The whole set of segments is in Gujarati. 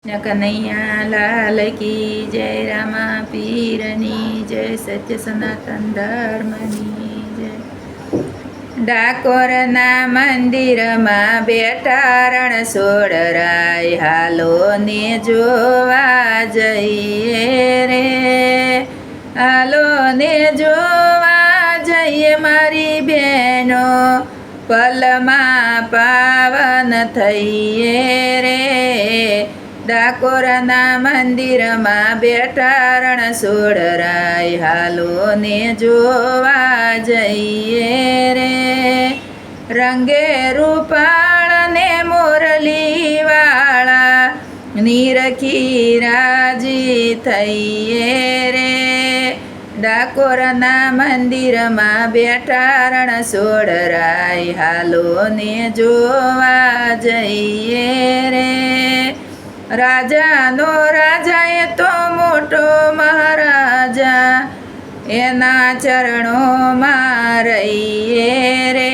કનૈયા લાલ કી જય રામા પીરની જય સત્ય સનાતન ધર્મની જય. ડાકોરના મંદિરમાં બેઠા રણછોડરાય હાલો ને જોવા જઈએ રે, હાલો ને જોવા જઈએ મારી બહેનો, પલમાં પાવન થઈએ રે. ડાકોરના મંદિરમાં બેઠા રણછોડરાય હાલો ને જોવા જઈએ રે. રંગે રૂપાળ ને મોરલીવાળા નીરખી રાજી થઈએ રે. ડાકોરના મંદિરમાં બેઠા રણછોડરાય હાલો ને જોવા જઈએ રે. રાજાનો રાજા એ તો મોટો મહારાજા, એના ચરણોમાં રહીએ રે.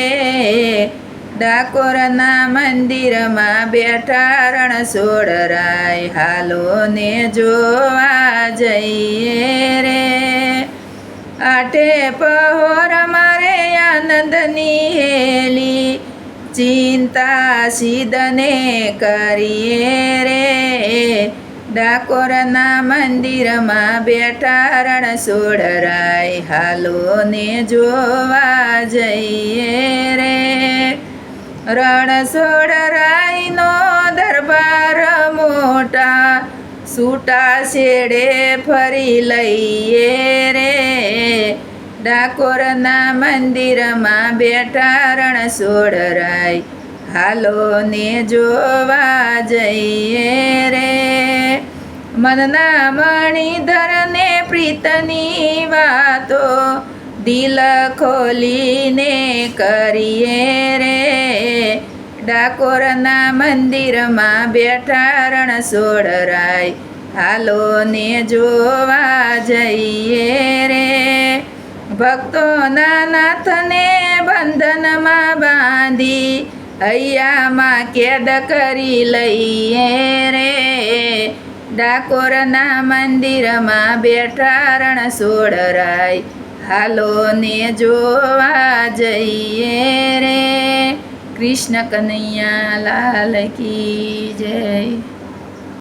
ડાકોરના મંદિરમાં બેઠા રણછોડરાય હાલો ને જોવા જઈએ રે. આઠે પહોર મારે આનંદની હેલી, ચિંતા સિદ્ધને કરીએ રે. ડાકોરના મંદિરમાં બેઠા રણછોડરાય હાલો ને જોવા જઈએ રે. રણછોડરાયનો દરબાર મોટા, છૂટા છેડે ફરી લઈએ રે. ડાકોરના મંદિરમાં બેઠા રણછોડરાય હાલો ને જોવા જઈએ રે. મનના મણિધર ને પ્રીતની વાતો દિલ ખોલીને કરીએ રે. ડાકોરના મંદિરમાં બેઠા રણછોડરાય હાલો ને જોવા જઈએ રે. ભક્તોના નાથને બંધનમાં બાંધી હૈયામાં કેદ કરી લઈએ રે. ડાકોરના મંદિરમાં બેઠા રણછોડરાય હાલો ને જોવા જઈએ રે. કૃષ્ણ કનૈયા લાલ કી જય.